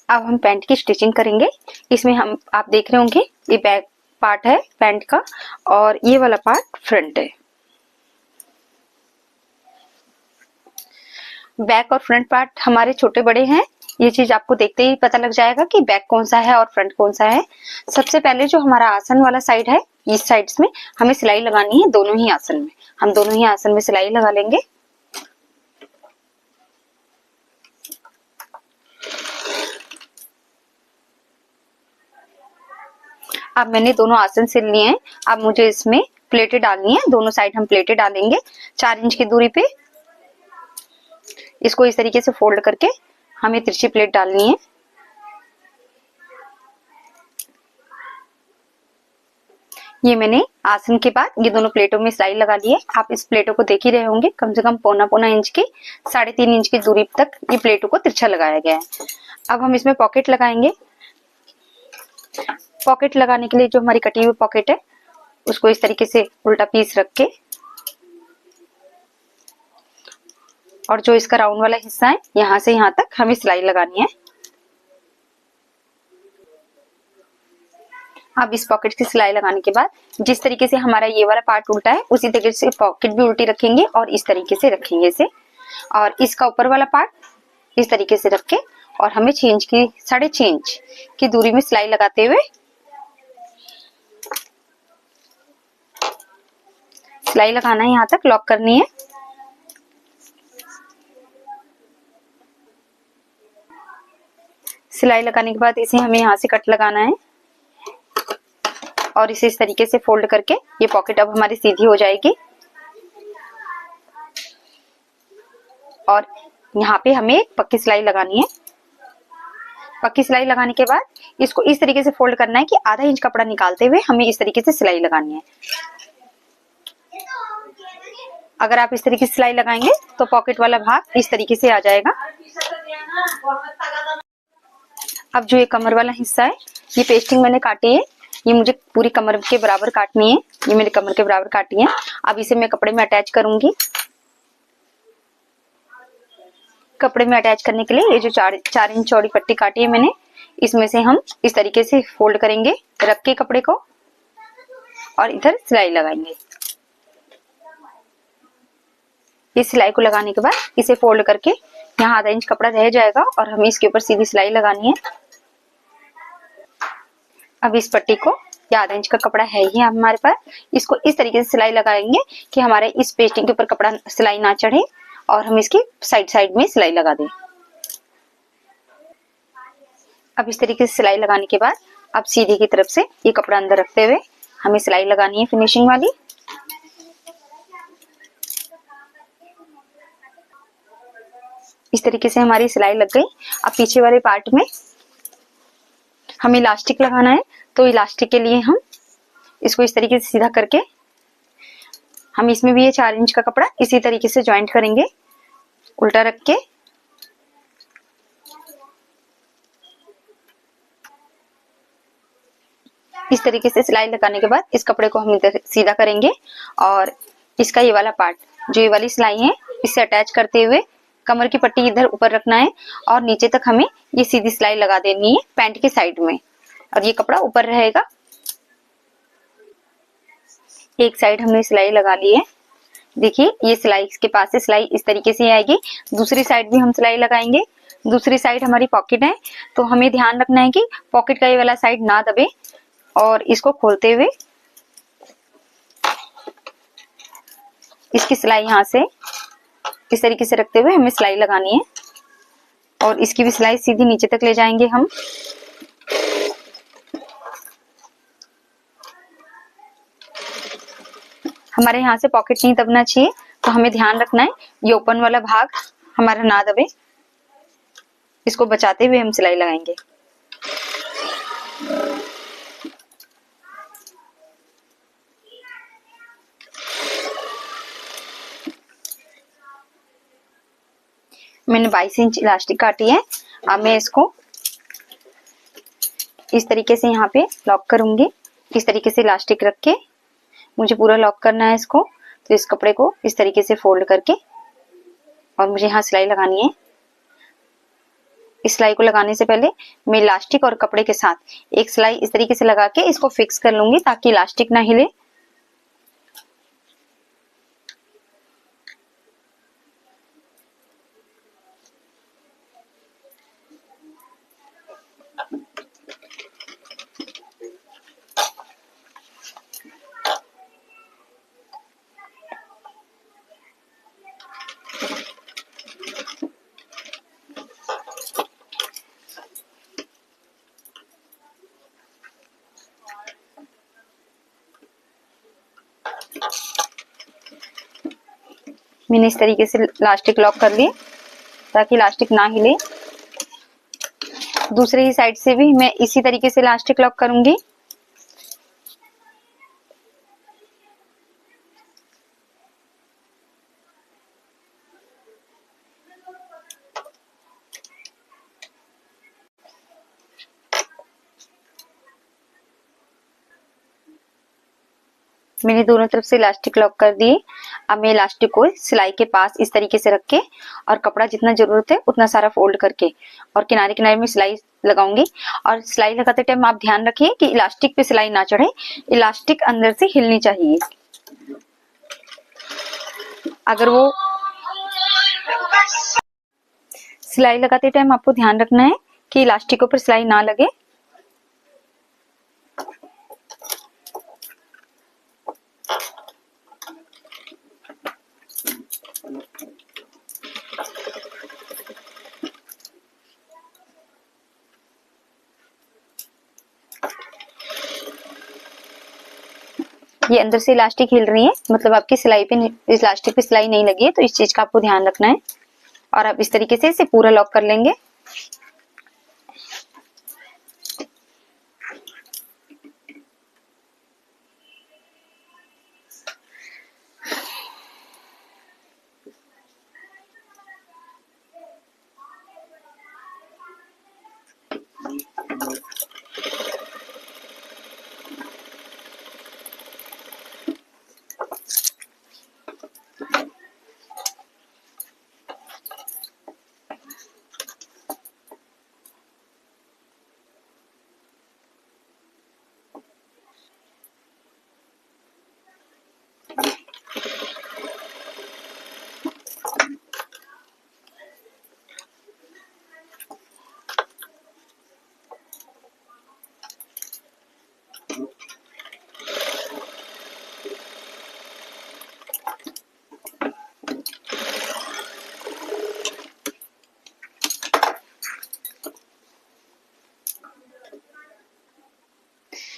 अब हम पैंट की स्टिचिंग करेंगे। इसमें हम आप देख रहे होंगे ये बैक पार्ट है पैंट का और ये वाला पार्ट फ्रंट है। बैक और फ्रंट पार्ट हमारे छोटे बड़े हैं, ये चीज आपको देखते ही पता लग जाएगा कि बैक कौन सा है और फ्रंट कौन सा है। सबसे पहले जो हमारा आसन वाला साइड है, इस साइड्स में हमें सिलाई लगानी है, दोनों ही आसन में। हम दोनों ही आसन में सिलाई लगा लेंगे। अब मैंने दोनों आसन सिल लिए हैं। अब मुझे इसमें प्लेटें डालनी है, दोनों साइड हम प्लेटें डालेंगे 4 इंच की दूरी पे। इसको इस तरीके से फोल्ड करके हमें तिरछी प्लेट डालनी है। ये मैंने आसन के बाद ये दोनों प्लेटों में सिलाई लगा ली है। आप इस प्लेटों को देख ही रहे होंगे, कम से कम पौना इंच की 3.5 इंच की दूरी तक ये प्लेटों को तिरछा लगाया गया है। अब हम इसमें पॉकेट लगाएंगे। पॉकेट लगाने के लिए जो हमारी कटी हुई पॉकेट है उसको इस तरीके से उल्टा पीस रख के और जो इसका राउंड वाला हिस्सा है यहाँ से यहाँ तक हमें सिलाई लगानी है। अब इस पॉकेट की सिलाई लगाने के बाद जिस तरीके से हमारा ये वाला पार्ट उल्टा है उसी तरीके से पॉकेट भी उल्टी रखेंगे और इस तरीके से रखेंगे इसे। और इसका ऊपर वाला पार्ट इस तरीके से रख के और हमें 6.5 इंच की दूरी में सिलाई लगाते हुए सिलाई लगाना है, यहाँ तक लॉक करनी है। सिलाई लगाने के बाद इसे हमें यहाँ से कट लगाना है और इसे इस तरीके से फोल्ड करके ये पॉकेट अब हमारी सीधी हो जाएगी। और यहाँ पे हमें एक पक्की सिलाई लगानी है। पक्की सिलाई लगाने के बाद इसको इस तरीके से फोल्ड करना है कि आधा इंच कपड़ा निकालते हुए हमें इस तरीके से सिलाई लगानी है। अगर आप इस तरीके से सिलाई लगाएंगे तो पॉकेट वाला भाग इस तरीके से आ जाएगा। अब जो ये कमर वाला हिस्सा है, ये पेस्टिंग मैंने काटी है, ये मुझे पूरी कमर के बराबर काटनी है। ये मेरे कमर के बराबर काटी है। अब इसे मैं कपड़े में अटैच करूंगी। कपड़े में अटैच करने के लिए ये जो 4 इंच चौड़ी पट्टी काटी है मैंने, इसमें से हम इस तरीके से फोल्ड करेंगे रख के कपड़े को और इधर सिलाई लगाएंगे। इस सिलाई को लगाने के बाद इसे फोल्ड करके यहाँ आधा इंच कपड़ा रह जाएगा और हमें इसके ऊपर सीधी सिलाई लगानी है। अब इस पट्टी को, या आधा इंच का कपड़ा है ही हमारे पास, इसको इस तरीके से सिलाई लगाएंगे कि हमारे इस पेस्टिंग के ऊपर कपड़ा सिलाई ना चढ़े और हम इसकी साइड में सिलाई लगा दें। अब इस तरीके से सिलाई लगाने के बाद अब सीधी की तरफ से ये कपड़ा अंदर रखते हुए हमें सिलाई लगानी है फिनिशिंग वाली। इस तरीके से हमारी सिलाई लग गई। अब पीछे वाले पार्ट में हमें इलास्टिक लगाना है, तो इलास्टिक के लिए हम इसको इस तरीके से सीधा करके हम इसमें भी ये 4 इंच का कपड़ा इसी तरीके से ज्वाइंट करेंगे उल्टा रख के। इस तरीके से सिलाई लगाने के बाद इस कपड़े को हम इधर सीधा करेंगे और इसका ये वाला पार्ट, जो ये वाली सिलाई है, इससे अटैच करते हुए कमर की पट्टी इधर ऊपर रखना है और नीचे तक हमें ये सीधी सिलाई लगा देनी है पैंट के साइड में और ये कपड़ा ऊपर रहेगा। एक साइड हमने सिलाई लगा ली है। देखिए ये सिलाई के पास से सिलाई इस तरीके से आएगी। दूसरी साइड भी हम सिलाई लगाएंगे। दूसरी साइड हमारी पॉकेट है, तो हमें ध्यान रखना है कि पॉकेट का ये वाला साइड ना दबे और इसको खोलते हुए इसकी सिलाई यहाँ से इस तरीके से रखते हुए हमें सिलाई लगानी है और इसकी भी सिलाई सीधी नीचे तक ले जाएंगे हम। हमारे यहाँ से पॉकेट नहीं दबना चाहिए, तो हमें ध्यान रखना है ये ओपन वाला भाग हमारा ना दबे। इसको बचाते हुए हम सिलाई लगाएंगे। मैंने 22 इंच इलास्टिक काटी है। अब मैं इसको इस तरीके से यहाँ पे लॉक करूंगी। इस तरीके से इलास्टिक रख के मुझे पूरा लॉक करना है इसको। तो इस कपड़े को इस तरीके से फोल्ड करके और मुझे यहाँ सिलाई लगानी है। इस सिलाई को लगाने से पहले मैं इलास्टिक और कपड़े के साथ एक सिलाई इस तरीके से लगा के इसको फिक्स कर लूंगी ताकि इलास्टिक ना हिले। मैंने इस तरीके से इलास्टिक लॉक कर ली ताकि इलास्टिक ना हिले। दूसरे ही साइड से भी मैं इसी तरीके से इलास्टिक लॉक करूंगी। मैंने दोनों तरफ से इलास्टिक लॉक कर दिए। अब मैं इलास्टिक को सिलाई के पास इस तरीके से रख के और कपड़ा जितना जरूरत है उतना सारा फोल्ड करके और किनारे किनारे में सिलाई लगाऊंगी। और सिलाई लगाते टाइम आप ध्यान रखिए कि इलास्टिक पे सिलाई ना चढ़े, इलास्टिक अंदर से हिलनी चाहिए। अगर वो सिलाई लगाते टाइम आपको ध्यान रखना है कि इलास्टिक के ऊपर सिलाई ना लगे। ये अंदर से इलास्टिक हिल रही है, मतलब आपकी सिलाई पे इलास्टिक पे सिलाई नहीं लगी है, तो इस चीज का आपको ध्यान रखना है। और आप इस तरीके से इसे पूरा लॉक कर लेंगे।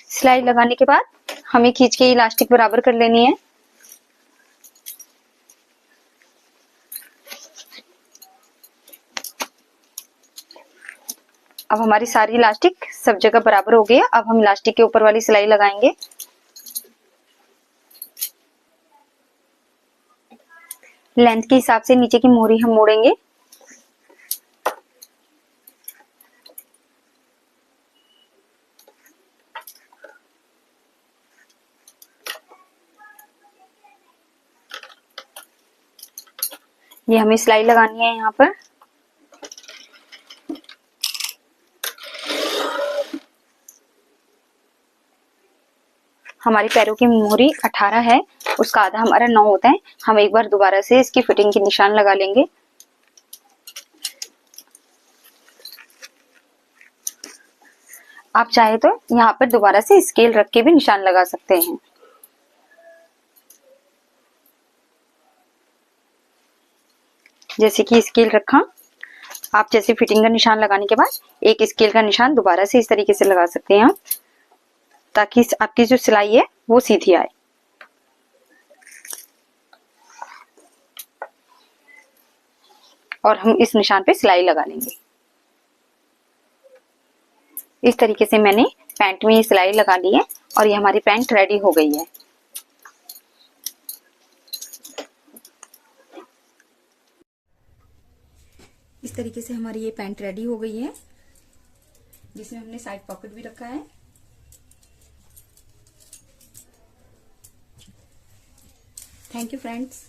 सिलाई लगाने के बाद हमें खींच के इलास्टिक बराबर कर लेनी है। अब हमारी सारी इलास्टिक सब जगह बराबर हो गई है। अब हम इलास्टिक के ऊपर वाली सिलाई लगाएंगे। लेंथ के हिसाब से नीचे की मोहरी हम मोड़ेंगे। ये हमें सिलाई लगानी है यहाँ पर। हमारी पैरों की मोहरी 18 है, उसका आधा हमारा 9 होता है। हम एक बार दोबारा से इसकी फिटिंग की निशान लगा लेंगे। आप चाहे तो यहाँ पर दोबारा से स्केल रख के भी निशान लगा सकते हैं। जैसे कि स्केल रखा, आप जैसे फिटिंग का निशान लगाने के बाद एक स्केल का निशान दोबारा से इस तरीके से लगा सकते हैं आप, ताकि आपकी जो सिलाई है वो सीधी आए। और हम इस निशान पे सिलाई लगा लेंगे। इस तरीके से मैंने पैंट में ये सिलाई लगा ली है और ये हमारी पैंट रेडी हो गई है। इस तरीके से हमारी ये पैंट रेडी हो गई है, जिसमें हमने साइड पॉकेट भी रखा है। Thank you friends.